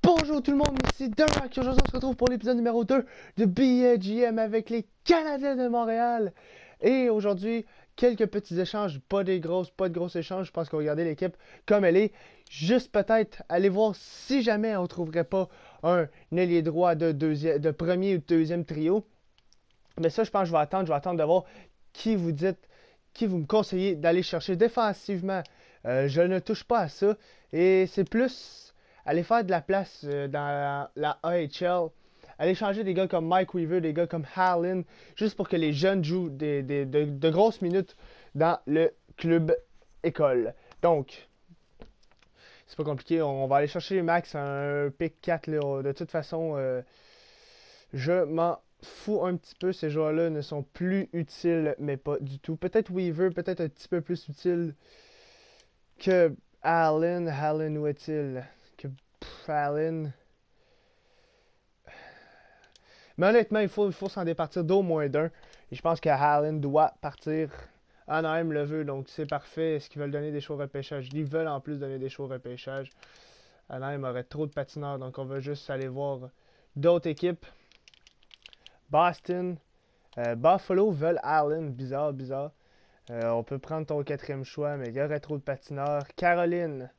Bonjour tout le monde, ici Durac. Aujourd'hui on se retrouve pour l'épisode numéro 2 de BGM avec les Canadiens de Montréal. Et aujourd'hui, quelques petits échanges, pas de gros échanges. Je pense qu'on va regarder l'équipe comme elle est. Juste peut-être aller voir si jamais on ne trouverait pas un ailier droit de premier ou de deuxième trio. Mais ça, je pense que je vais attendre de voir qui vous me conseillez d'aller chercher défensivement. Je ne touche pas à ça. Et c'est plus aller faire de la place dans la AHL. Aller changer des gars comme Mike Weaver, des gars comme Harlan, juste pour que les jeunes jouent de grosses minutes dans le club école. Donc, c'est pas compliqué. On va aller chercher Max un pick 4. Là. De toute façon, je m'en fous un petit peu. Ces joueurs-là ne sont plus utiles, mais pas du tout. Peut-être Weaver, peut-être un petit peu plus utile que Allen. Allen, où est-il? Que Allen. Mais honnêtement, il faut s'en départir d'au moins d'un. Et je pense que Allen doit partir. Anaheim le veut, donc c'est parfait. Est-ce qu'ils veulent donner des choix de repêchage? Ils veulent en plus donner des choix de repêchage. Anaheim aurait trop de patineurs, donc on va juste aller voir d'autres équipes. Boston. Buffalo veulent Allen. Bizarre. On peut prendre ton quatrième choix, mais il y aurait trop de patineurs. Caroline.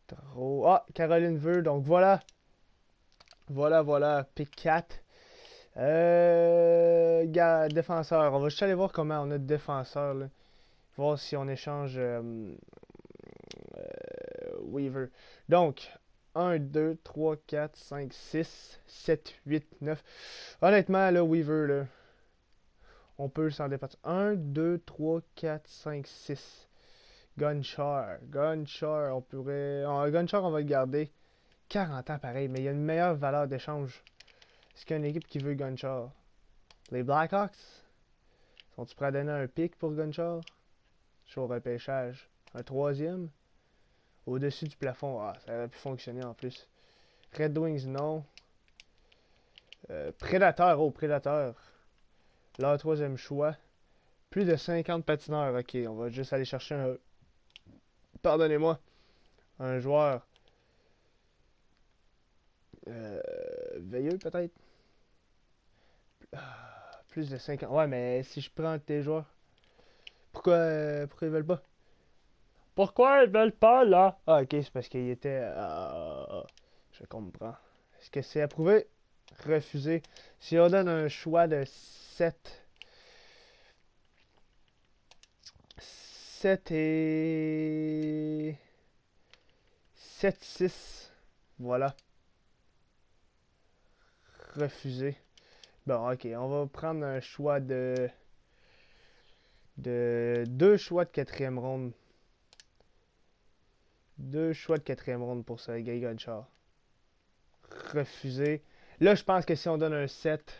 Trop. Ah, Caroline veut, donc voilà. Voilà. Pick 4. Défenseur. On va juste aller voir comment on a de défenseurs. Là. Voir si on échange Weaver. Donc, 1, 2, 3, 4, 5, 6, 7, 8, 9. Honnêtement, là, Weaver, là, on peut s'en départir. 1, 2, 3, 4, 5, 6. Gunchar, on pourrait... Gunchar, on va le garder. 40 ans, pareil, mais il y a une meilleure valeur d'échange. Est-ce qu'il y a une équipe qui veut Gunchar? Les Blackhawks? Sont-ils prêts à donner un pick pour Gunchar? Sur le repêchage. Un troisième? Au-dessus du plafond. Ah, ça aurait pu fonctionner en plus. Red Wings, non. Prédateur. Leur troisième choix. Plus de 50 patineurs. Ok, on va juste aller chercher un... Pardonnez-moi. Un joueur... Veilleux, peut-être? Plus de 50. Ouais, mais si je prends tes joueurs... Pourquoi ils veulent pas? Pourquoi ils veulent pas, là? Ah, ok, c'est parce qu'il était... je comprends. Est-ce que c'est approuvé? Refusé. Si on donne un choix de 7 et... 7, 6. Voilà. Refusé. Bon, ok, on va prendre un choix de... Deux choix de quatrième ronde. 2 choix de quatrième ronde pour ça, Guy Gunchar. Refusé. Là, je pense que si on donne un 7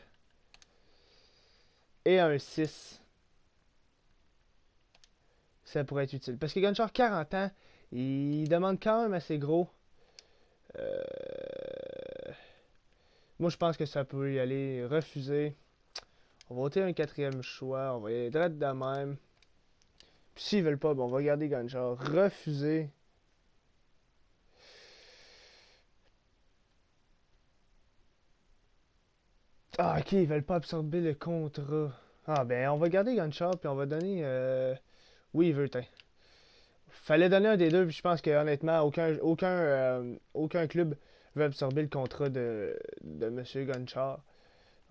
et un 6, ça pourrait être utile. Parce que Gunchar, 40 ans, il demande quand même assez gros. Moi, je pense que ça peut y aller. Refusé. On va voter un quatrième choix. On va y aller direct de même. Puis s'ils veulent pas, bon, on va garder Gunchar. Refusé. Ah, ok, ils veulent pas absorber le contrat. Ah, ben, on va garder Gunchar, puis on va donner... Weaver, tiens. Fallait donner un des deux, puis je pense que honnêtement, aucun club veut absorber le contrat de M. Gunchar.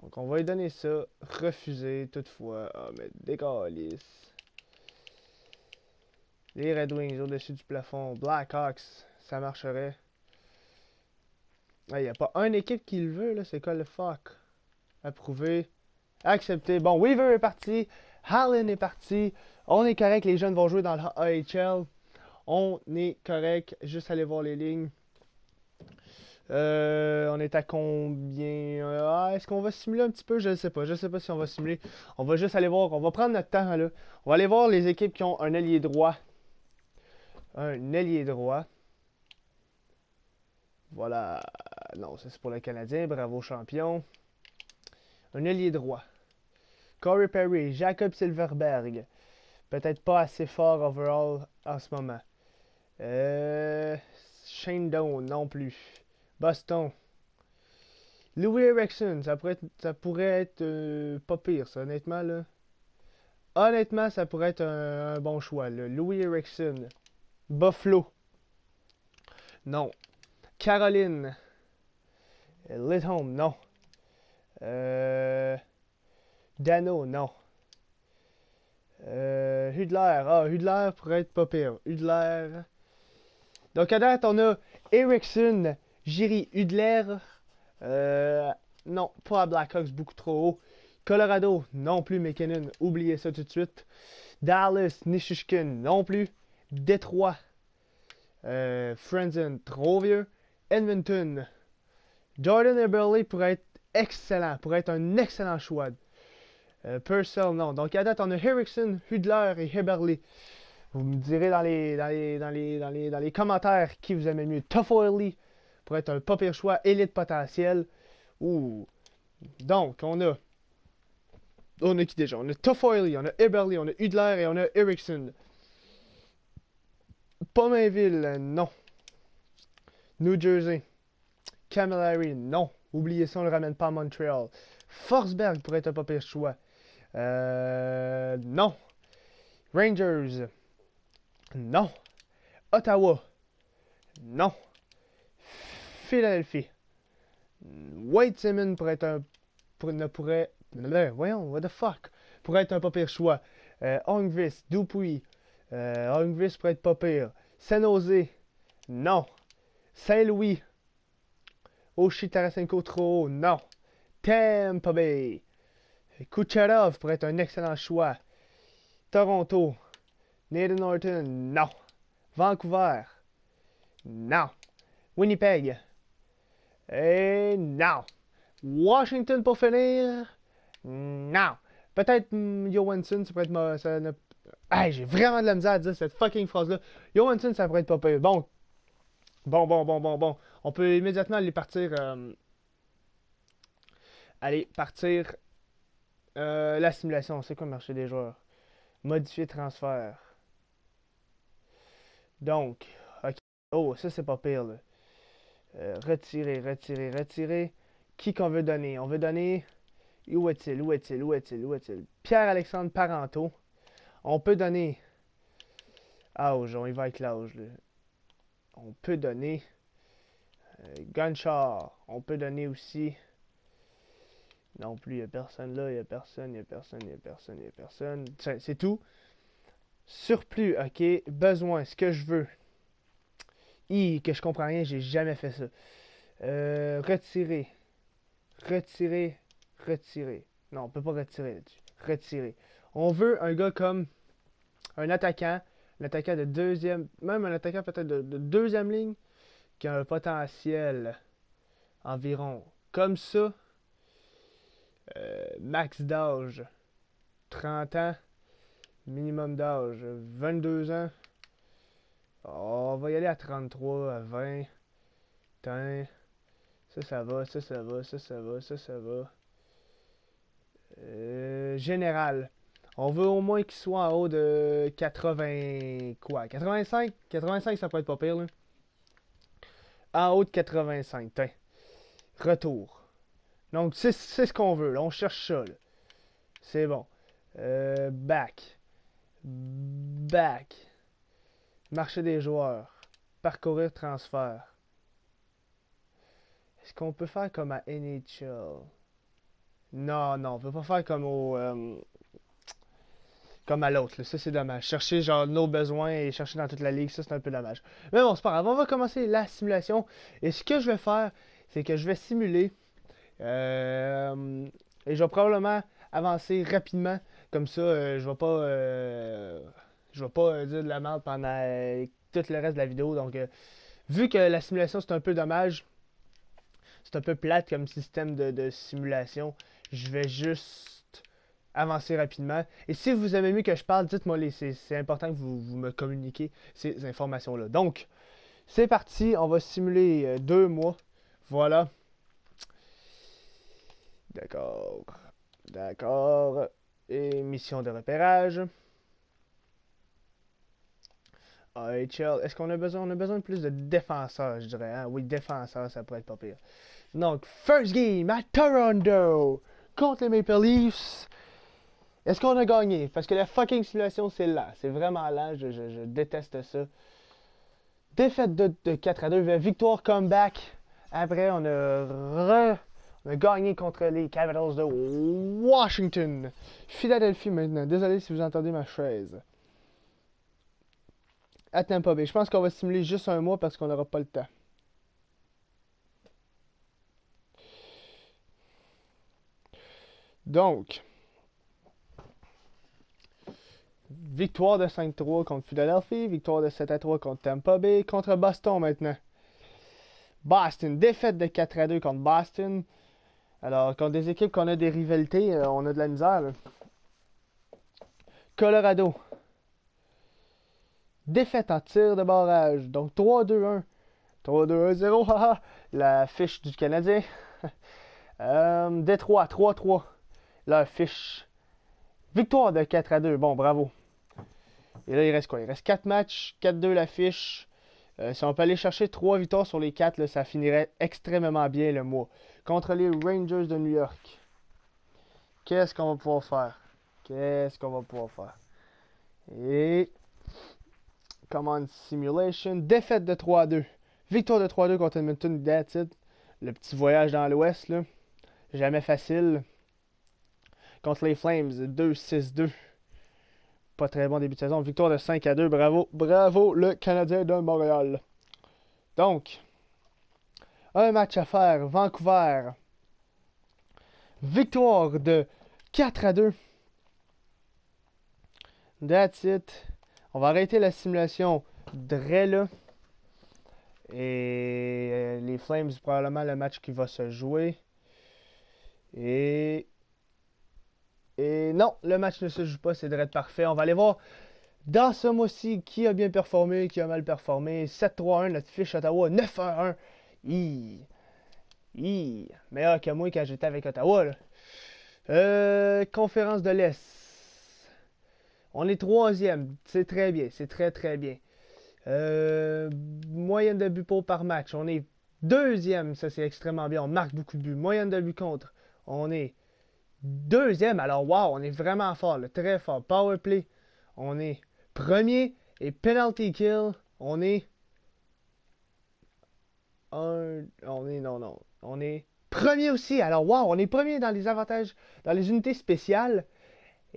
Donc on va lui donner ça. Refusé, toutefois. Ah, mais décalisse. Les Red Wings au-dessus du plafond. Blackhawks, ça marcherait. Il n'y a pas une équipe qui le veut, là. C'est quoi le fuck? Approuvé. Accepté. Bon, Weaver est parti. Harlan est parti. On est correct, les jeunes vont jouer dans la AHL. On est correct. Juste aller voir les lignes. On est à combien? Est-ce qu'on va simuler un petit peu? Je ne sais pas. Je ne sais pas si on va simuler. On va juste aller voir. On va prendre notre temps là. On va aller voir les équipes qui ont un ailier droit. Un ailier droit. Voilà. Non, ça c'est pour le Canadien. Bravo champion. Un ailier droit. Corey Perry, Jacob Silverberg. Peut-être pas assez fort overall en ce moment. Shane Doan non plus. Boston. Louis Erickson, ça pourrait être pas pire, ça, honnêtement, là. Honnêtement, ça pourrait être un bon choix, là. Louis Erickson. Buffalo. Non. Caroline. Lidholm, non. Dano, non. Hudler. Ah, Hudler pourrait être pas pire. Hudler. Donc, à date, on a Erickson, Jiri, Hudler. Non, pas à Blackhawks, beaucoup trop haut. Colorado, non plus, McKinnon. Oubliez ça tout de suite. Dallas, Nichushkin, non plus. Détroit. Franzen, trop vieux. Edmonton. Jordan Eberle pourrait être excellent, pourrait être un excellent choix. Purcell, non. Donc à date, on a Erickson, Hudler et Eberle. Vous me direz dans les commentaires qui vous aimez mieux. Toffoli pourrait être un pas pire choix, élite potentiel. Ouh. Donc, on a qui déjà? On a Toffoli, on a Eberle, on a Hudler et on a Erickson. Pominville, non. New Jersey. Camilleri, non. Oubliez ça, on le ramène pas à Montréal. Forsberg pourrait être un pas pire choix. Non. Rangers. Non. Ottawa. Non. Philadelphie. Wade Simmons pourrait être voyons, what the fuck? Pourrait être un pas pire choix. Ongvis, Dupuis. Ongvis pourrait être pas pire. San Jose. Non. Saint-Louis. Oshie Tarasenko trop haut. Non. Tampa Bay. Kucherov pourrait être un excellent choix. Toronto. Nathan Norton. Non. Vancouver. Non. Winnipeg. Et non. Washington pour finir. Non. Peut-être Johansson, ça pourrait être... Ça ne... Hey, j'ai vraiment de la misère à dire cette fucking phrase-là. Johansson, ça pourrait être pas pire. Bon. On peut immédiatement aller partir... la simulation. C'est quoi le marché des joueurs? Modifier transfert. Donc, ok. Oh, ça c'est pas pire là. Retirer. Qui qu'on veut donner? On veut donner. Où est-il? Pierre-Alexandre Parenteau. On peut donner. Auge, on y va avec l'âge. On peut donner. Gunchar. On peut donner aussi. Non plus, il n'y a personne là, il n'y a personne. C'est tout. Surplus, ok. Besoin, ce que je veux. Que je comprends rien, j'ai jamais fait ça. Retirer. Non, on peut pas retirer là-dessus. Retirer. On veut un gars comme un attaquant de deuxième, même un attaquant peut-être de deuxième ligne, qui a un potentiel environ comme ça. Max d'âge, 30 ans. Minimum d'âge, 22 ans. Oh, on va y aller à 33, à 20. Putain. Ça va. Général. On veut au moins qu'il soit en haut de 80... Quoi? 85? 85, ça peut être pas pire, là. En haut de 85, putain. Retour. Donc, c'est ce qu'on veut, là. On cherche ça, là. C'est bon. Back. Marché des joueurs. Parcourir transfert. Est-ce qu'on peut faire comme à NHL? Non, on peut pas faire comme à l'autre. Ça, c'est dommage. Chercher genre nos besoins et chercher dans toute la ligue, ça, c'est un peu dommage. Mais bon, c'est pas grave. On va commencer la simulation. Et ce que je vais faire, c'est que je vais simuler. Et je vais probablement avancer rapidement. Comme ça, je vais pas dire de la merde pendant tout le reste de la vidéo. Donc, vu que la simulation, c'est un peu dommage, c'est un peu plate comme système de simulation, je vais juste avancer rapidement. Et si vous aimez mieux que je parle, dites-moi les. C'est important que vous me communiquiez ces informations-là. Donc, c'est parti. On va simuler 2 mois. Voilà. D'accord. Et mission de repérage. AHL. Est-ce qu'on a besoin? On a besoin de plus de défenseurs, je dirais. Hein? Oui, défenseurs, ça pourrait être pas pire. Donc, first game à Toronto contre les Maple Leafs. Est-ce qu'on a gagné? Parce que la fucking simulation, c'est là. C'est vraiment là. Je déteste ça. Défaite de 4-2. Victoire comeback. Après, on a gagné contre les Capitals de Washington. Philadelphie maintenant. Désolé si vous entendez ma chaise. À Tampa Bay. Je pense qu'on va simuler juste un mois parce qu'on n'aura pas le temps. Donc, victoire de 5-3 contre Philadelphie, victoire de 7-3 contre Tampa Bay, contre Boston maintenant. Boston, défaite de 4-2 contre Boston. Alors, contre des équipes qu'on a des rivalités, on a de la misère. Là. Colorado, défaite en tir de barrage. Donc 3-2-1. 3-2-1-0, haha. La fiche du Canadien. Détroit, 3-3. La fiche. Victoire de 4-2. Bon, bravo. Et là, il reste quoi? Il reste 4 matchs, 4-2 la fiche. Si on peut aller chercher 3 victoires sur les 4, là, ça finirait extrêmement bien le mois. Contre les Rangers de New York. Qu'est-ce qu'on va pouvoir faire? Qu'est-ce qu'on va pouvoir faire? Et... Command Simulation. Défaite de 3-2. Victoire de 3-2 contre Edmonton. That's it. Le petit voyage dans l'Ouest, là. Jamais facile. Contre les Flames, 2-6-2. Pas très bon début de saison. Victoire de 5-2. Bravo. Bravo, le Canadien de Montréal. Donc, un match à faire. Vancouver. Victoire de 4-2. That's it. On va arrêter la simulation de là. Et les Flames, probablement le match qui va se jouer. Et non, le match ne se joue pas, c'est direct parfait. On va aller voir dans ce mois-ci qui a bien performé, qui a mal performé. 7-3-1, notre fiche Ottawa, 9-1-1. Meilleur que moi quand j'étais avec Ottawa. Là. Conférence de l'Est. On est 3e, c'est très bien, c'est très très bien. Moyenne de buts pour par match, on est 2e, ça c'est extrêmement bien, on marque beaucoup de buts. Moyenne de buts contre, on est 2e, alors wow, on est vraiment fort, là, très fort. Power play, on est 1er, et penalty kill, on est 1er aussi, alors wow, on est 1er dans les avantages, dans les unités spéciales.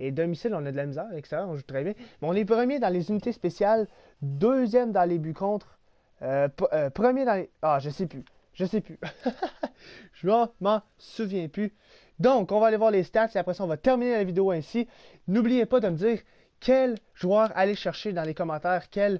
Et domicile, on a de la misère. Extérieur, on joue très bien. Mais on est 1er dans les unités spéciales. 2e dans les buts contre. 1er dans les... Ah, je sais plus. Je m'en souviens plus. Donc, on va aller voir les stats. Et après ça, on va terminer la vidéo ainsi. N'oubliez pas de me dire quel joueur aller chercher dans les commentaires. Quel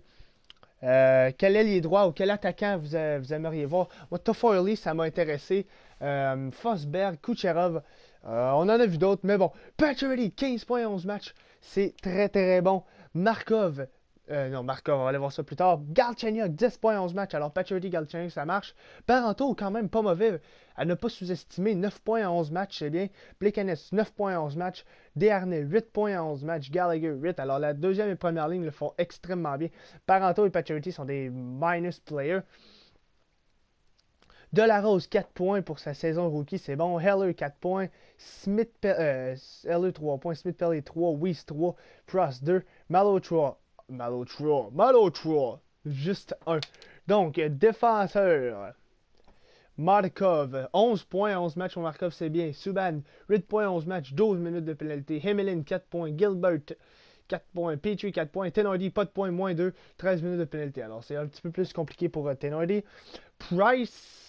ailier droit ou quel attaquant vous aimeriez voir. Moi, Toffoli, ça m'a intéressé. Forsberg, Kucherov. On en a vu d'autres, mais bon. Pacioretty, 15 points, 11 matchs. C'est très, très bon. Markov, on va aller voir ça plus tard. Galchenyuk, 10 points, 11 matchs. Alors, Pacioretty, Galchenyuk, ça marche. Parenteau, quand même pas mauvais. À ne pas sous-estimer. 9 points, 11 matchs, c'est bien. Plekanec, 9 points, 11 matchs. Desharnais, 8 points, 11 matchs. Gallagher, 8. Alors, la deuxième et première ligne le font extrêmement bien. Parenteau et Pacioretty sont des minus players. Delarose, 4 points pour sa saison rookie, c'est bon. Heller, 4 points. Heller, 3 points. Smith-Pelly, 3. Weiss, 3. Prost, 2. Malhotra, juste 1. Donc, défenseur. Markov, 11 points, 11 matchs pour Markov, c'est bien. Subban, 8 points, 11 matchs, 12 minutes de pénalité. Hemelin, 4 points. Gilbert, 4 points. Petrie, 4 points. Tenordi, pas de points, moins 2. 13 minutes de pénalité. Alors, c'est un petit peu plus compliqué pour Tenordi. Price.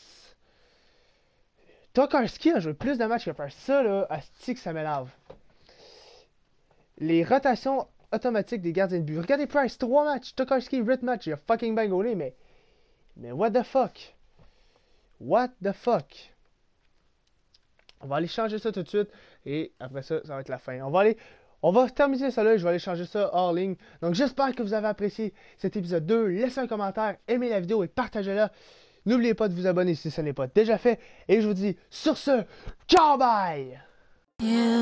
Tokarski a joué plus de matchs que Price. Ça, là, asti que ça m'énerve. Les rotations automatiques des gardiens de but. Regardez Price, 3 matchs. Tokarski, 8 matchs. Il a fucking bang gaulé, mais what the fuck? What the fuck? On va aller changer ça tout de suite. Et après ça, ça va être la fin. On va terminer ça là. Je vais aller changer ça hors ligne. Donc, j'espère que vous avez apprécié cet épisode 2. Laissez un commentaire, aimez la vidéo et partagez-la. N'oubliez pas de vous abonner si ce n'est pas déjà fait. Et je vous dis sur ce, ciao bye! Yeah.